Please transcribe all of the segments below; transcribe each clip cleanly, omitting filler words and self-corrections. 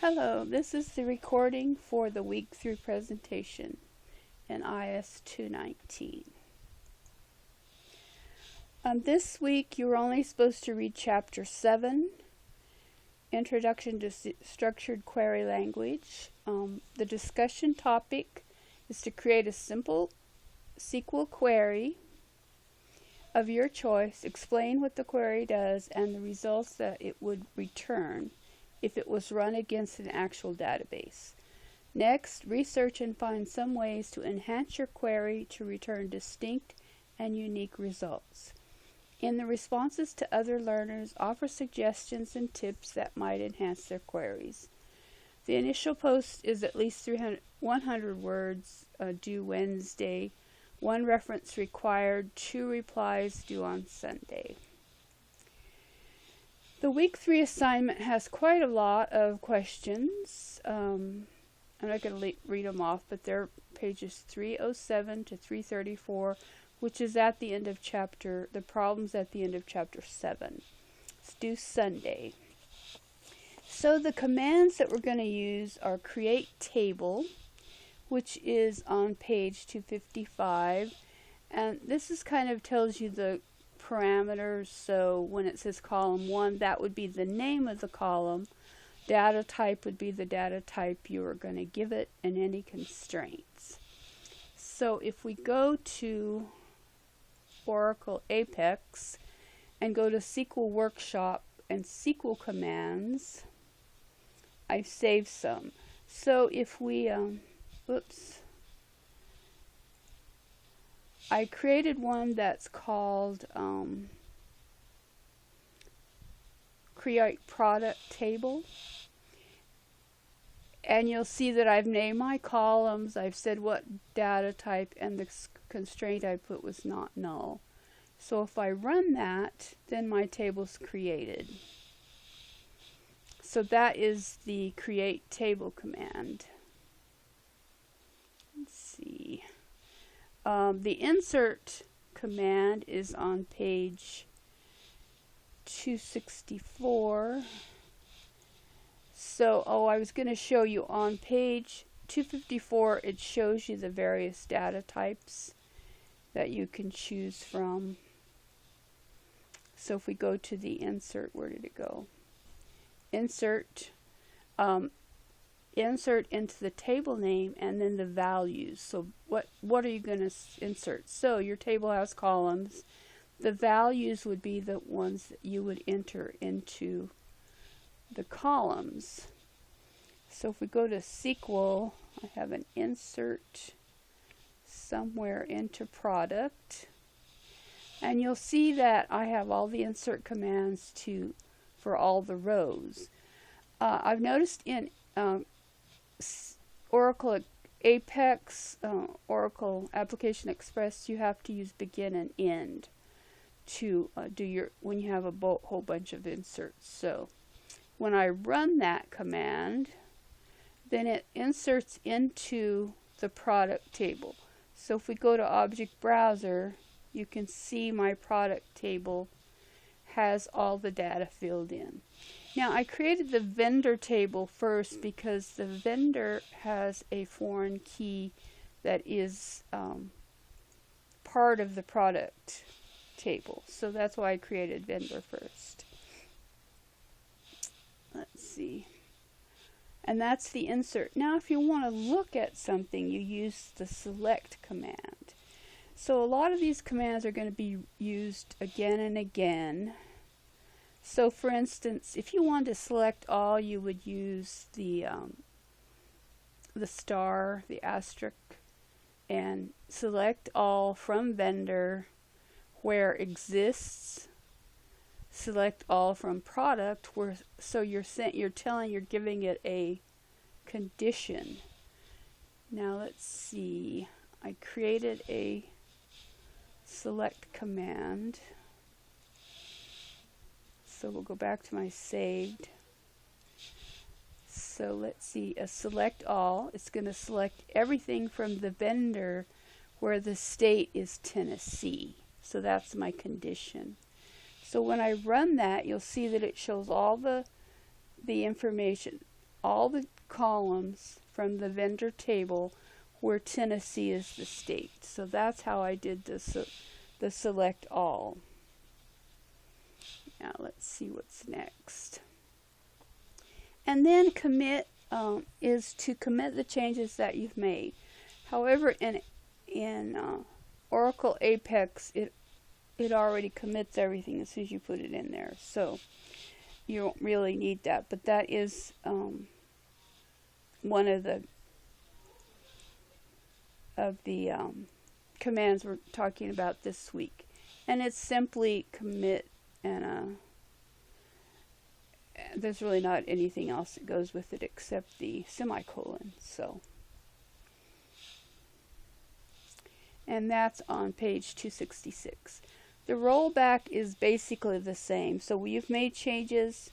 Hello, this is the recording for the week 3 presentation in IS219. This week you're only supposed to read Chapter 7, Introduction to Structured Query Language. The discussion topic is to create a simple SQL query of your choice, explain what the query does, and the results that it would return if it was run against an actual database. Next, research and find some ways to enhance your query to return distinct and unique results. In the responses to other learners, offer suggestions and tips that might enhance their queries. The initial post is at least 100 words, due Wednesday, 1 reference required, 2 replies due on Sunday. The week 3 assignment has quite a lot of questions. I'm not going to read them off, but they're pages 307 to 334, which is at the end of the problems at the end of chapter 7. It's due Sunday. So the commands that we're going to use are create table, which is on page 255, and this is kind of tells you the parameters. So when it says column 1, that would be the name of the column. Data type would be the data type you are going to give it, and any constraints. So if we go to Oracle Apex and go to SQL Workshop and SQL commands, I've saved some. So if we I created one that's called create product table, and you'll see that I've named my columns, I've said what data type, and the constraint I put was not null. So if I run that, then my table's created. So that is the create table command. Let's see. The insert command is on page 264. So, I was going to show you on page 254, it shows you the various data types that you can choose from. So if we go to the insert, where did it go? Insert. Insert into the table name and then the values. So what are you going to insert? So your table has columns. The values would be the ones that you would enter into the columns. So if we go to SQL, I have an insert somewhere into product, and you'll see that I have all the insert commands for all the rows. I've noticed in Oracle Apex, Oracle Application Express, you have to use begin and end to do when you have a whole bunch of inserts. So when I run that command, then it inserts into the product table. So if we go to Object Browser, you can see my product table has all the data filled in. Now I created the vendor table first because the vendor has a foreign key that is part of the product table. So that's why I created vendor first. Let's see. And that's the insert. Now if you want to look at something, you use the select command. So a lot of these commands are going to be used again and again. So for instance, if you want to select all, you would use the star, the asterisk, and select all from vendor where exists. Select all from product so you're giving it a condition. Now let's see. I created a select command. So we'll go back to my saved. So let's see, a select all. It's going to select everything from the vendor where the state is Tennessee. So that's my condition. So when I run that, you'll see that it shows all the information. all the columns from the vendor table where Tennessee is the state. So that's how I did the select all. Now let's see what's next. And then commit is to commit the changes that you've made. However, in Oracle Apex, it already commits everything as soon as you put it in there. So you don't really need that. But that is one of the commands we're talking about this week. And it's simply commit, and there's really not anything else that goes with it except the semicolon. So, and that's on page 266. The rollback is basically the same. So when you've made changes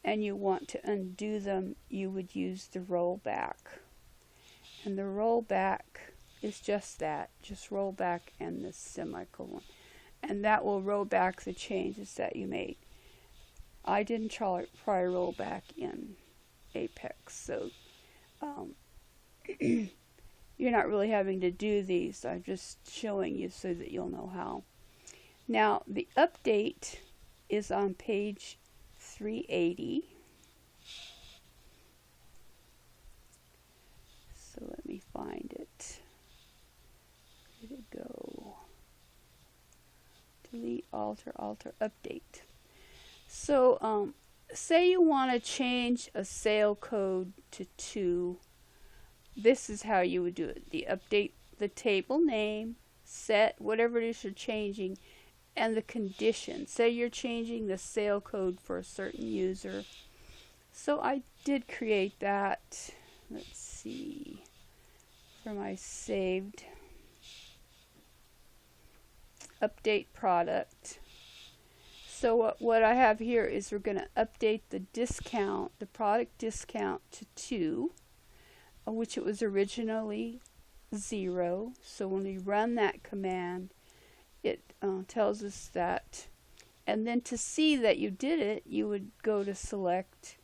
and you want to undo them, you would use the rollback. And the rollback is just that, just roll back and the semicolon. And that will roll back the changes that you made. I didn't try rollback in Apex, so you're not really having to do these. I'm just showing you so that you'll know how. Now, the update is on page 380. So let me find it. Where did it go? Delete, alter, update. So, say you want to change a sale code to 2. This is how you would do it. The update, the table name, set, whatever it is you're changing, and the condition. Say you're changing the sale code for a certain user. So I did create that. Let's see. For my saved. Update product. So what I have here is we're going to update the discount, the product discount to 2, which it was originally 0. So when we run that command, it tells us that. And then to see that you did it, you would go to select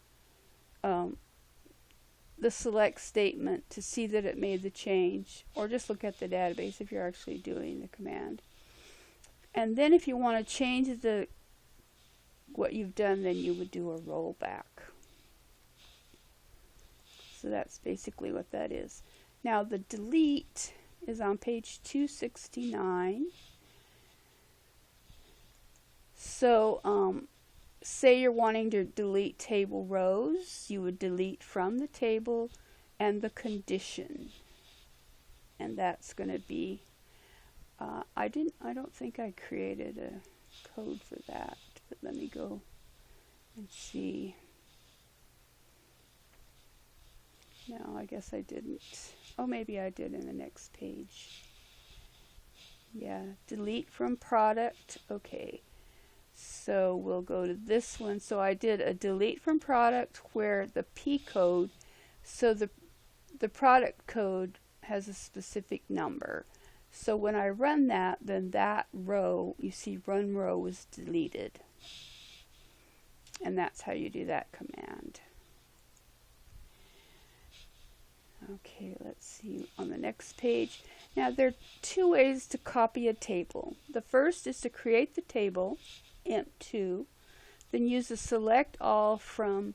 the select statement to see that it made the change, or just look at the database if you're actually doing the command. And then if you want to change what you've done, then you would do a rollback. So that's basically what that is. Now the delete is on page 269. So say you're wanting to delete table rows, you would delete from the table and the condition. And that's going to be I don't think I created a code for that, but let me go and see. No, I guess I didn't. Oh, maybe I did in the next page. Yeah, delete from product. Okay, so we'll go to this one. So I did a delete from product where the P code, so the product code has a specific number. So when I run that, then that row, you see run row was deleted. And that's how you do that command. Okay, let's see on the next page. Now there are 2 ways to copy a table. The first is to create the table, imp2, then use the select all from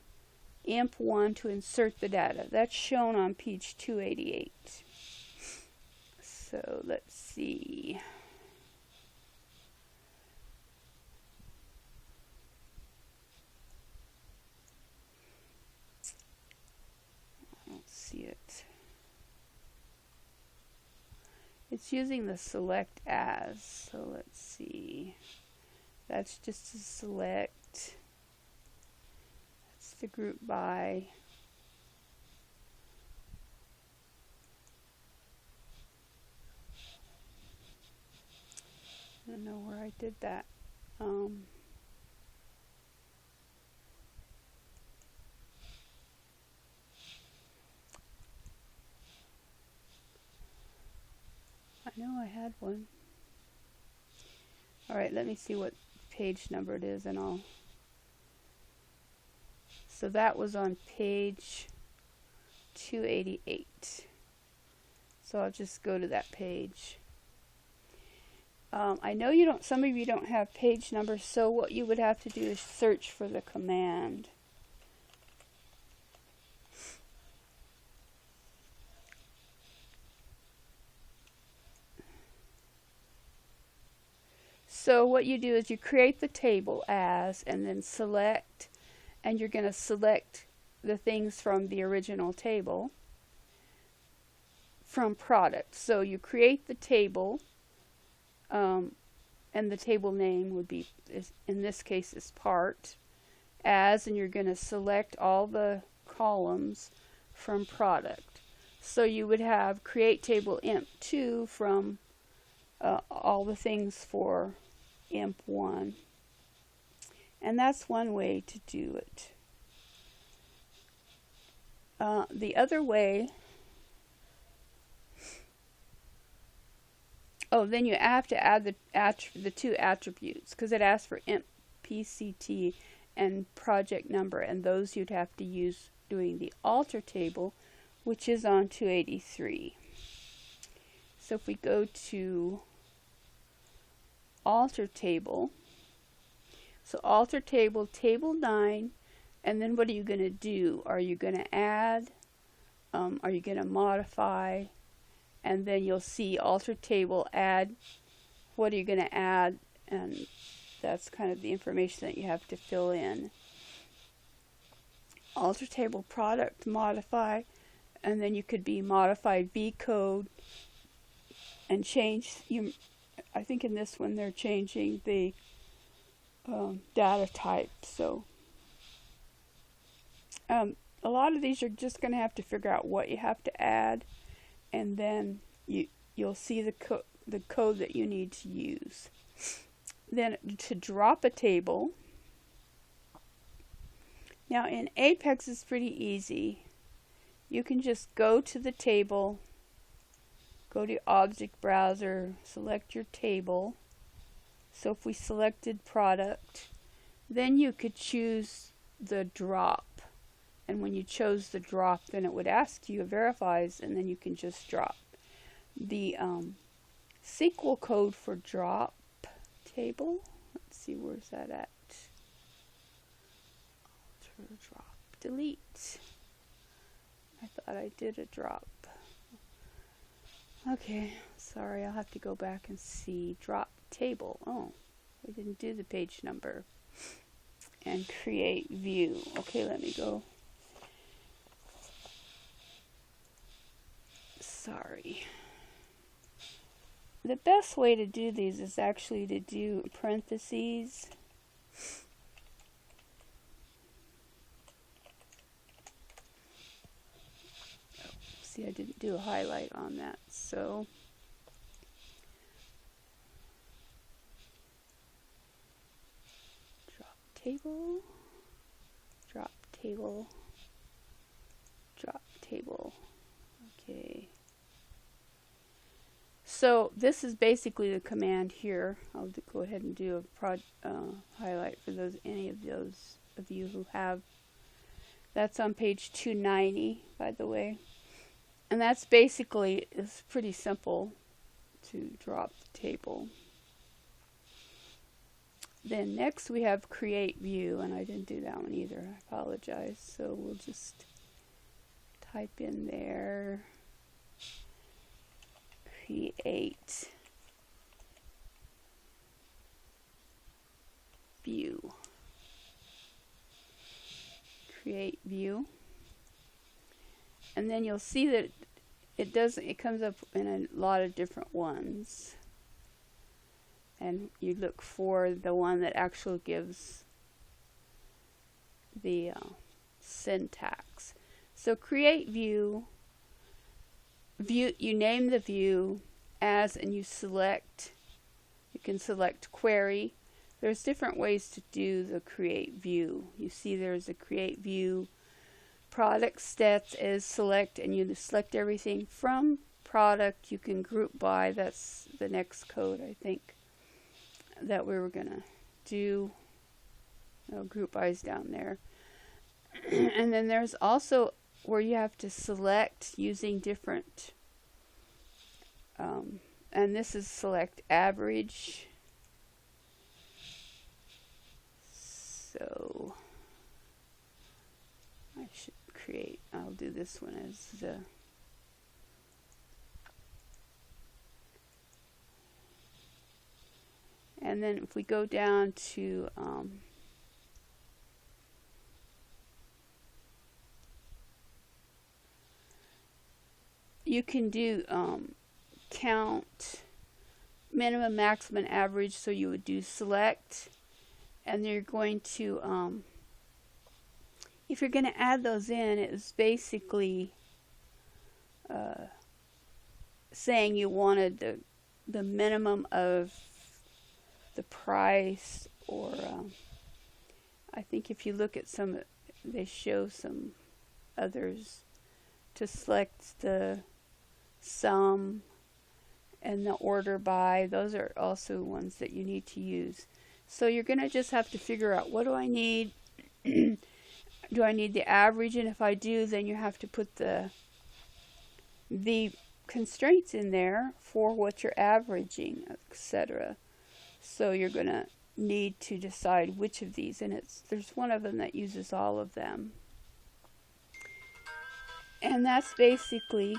imp1 to insert the data. That's shown on page 288. So let's see. I don't see it. It's using the select as. So let's see. That's just a select. That's the group by. I don't know where I did that. I know I had one. Alright, let me see what page number it is and I'll... So that was on page 288. So I'll just go to that page. I know some of you don't have page numbers, so what you would have to do is search for the command. So what you do is you create the table as, and then select, and you're going to select the things from the original table from product. So you create the table, and the table name would be, in this case, is part, as, and you're going to select all the columns from product. So you would have create table imp2 from all the things for imp1. And that's one way to do it. The other way, then you have to add the two attributes, because it asks for imp PCT and project number, and those you'd have to use doing the alter table, which is on 283. So if we go to alter table, so alter table, table 9, and then what are you going to do? Are you going to add? Are you going to modify? And then you'll see alter table, add. What are you going to add? And that's kind of the information that you have to fill in. Alter table, product, modify, and then you could be modified V code and change. I think in this one they're changing the data type. So a lot of these you're just going to have to figure out what you have to add, and then you'll see the code that you need to use. Then to drop a table. Now in Apex it's pretty easy. You can just go to the table, go to Object Browser, select your table. So if we selected product, then you could choose the drop. And when you chose the drop, then it would ask you, it verifies, and then you can just drop. The SQL code for drop table, let's see, where's that at? Alter, drop, delete. I thought I did a drop. Okay, sorry, I'll have to go back and see. Drop table. Oh, we didn't do the page number. And create view. Okay, let me go. Sorry. The best way to do these is actually to do parentheses. See, I didn't do a highlight on that, so drop table, drop table, drop table. Okay. So this is basically the command here. I'll go ahead and do a highlight for any of those of you who have. That's on page 290, by the way. And that's basically, it's pretty simple to drop the table. Then next we have create view, and I didn't do that one either. I apologize. So we'll just type in there, create view. Create view. And then you'll see that it comes up in a lot of different ones. And you look for the one that actually gives the syntax. So create view, you name the view as, and you can select query. There's different ways to do the create view. You see there's a create view. Product stats is select, and you select everything from product. You can group by. That's the next code, I think, that we were going to do. Group by is down there. And then there's also where you have to select using different, and this is select average. So I should create, I'll do this one as the, and then if we go down to you can do count, minimum, maximum, average. So you would do select, and you're going to, if you're going to add those in, it's basically saying you wanted the minimum of the price, or I think if you look at some, they show some others to select the sum and the order by. Those are also ones that you need to use. So you're going to just have to figure out, what do I need? Do I need the average? And if I do, then you have to put the constraints in there for what you're averaging, etc. So you're going to need to decide which of these, and there's one of them that uses all of them. And that's basically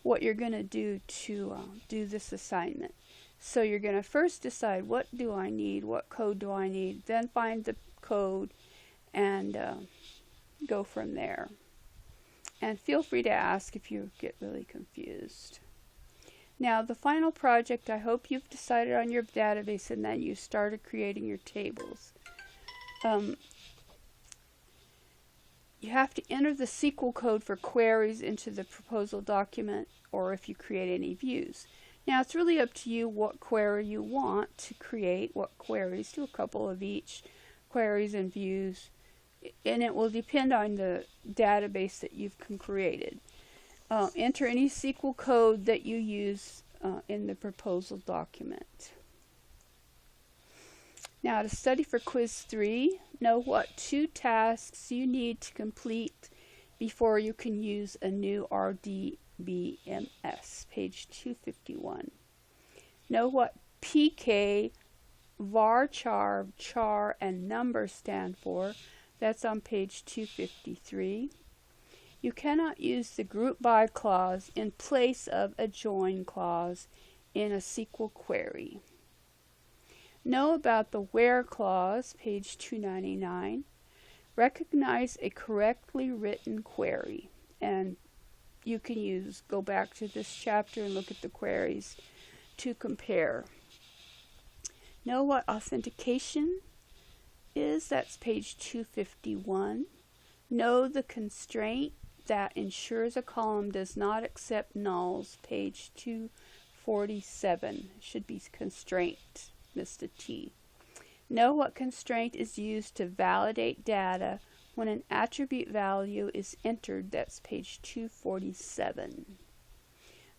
what you're going to do to do this assignment. So you're going to first decide, what do I need, what code do I need, then find the code and go from there. And feel free to ask if you get really confused. Now, the final project, I hope you've decided on your database and then you started creating your tables. You have to enter the SQL code for queries into the proposal document, or if you create any views. Now, it's really up to you what query you want to create, what queries, do a couple of each, queries and views, and it will depend on the database that you've created. Enter any SQL code that you use in the proposal document. Now, to study for quiz 3, know what 2 tasks you need to complete before you can use a new RDBMS, page 251. Know what PK, varchar, char, and number stand for. That's on page 253. You cannot use the group by clause in place of a join clause in a SQL query. Know about the where clause, page 299. Recognize a correctly written query. And you can go back to this chapter and look at the queries to compare. Know what authentication is. That's page 251. Know the constraint that ensures a column does not accept nulls, page 247. Should be constraint, missed a T. Know what constraint is used to validate data when an attribute value is entered. That's page 247.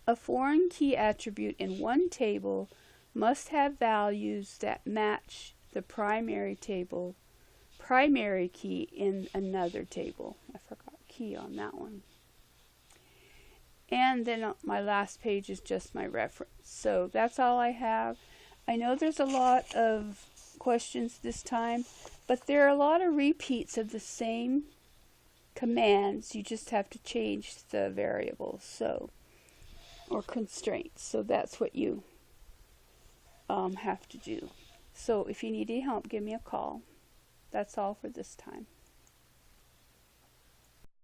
A foreign key attribute in one table must have values that match the primary key in another table. I forgot key on that one. And then my last page is just my reference. So that's all I have. I know there's a lot of questions this time, but there are a lot of repeats of the same commands. You just have to change the variables, or constraints. So that's what you have to do. So if you need any help, give me a call. That's all for this time.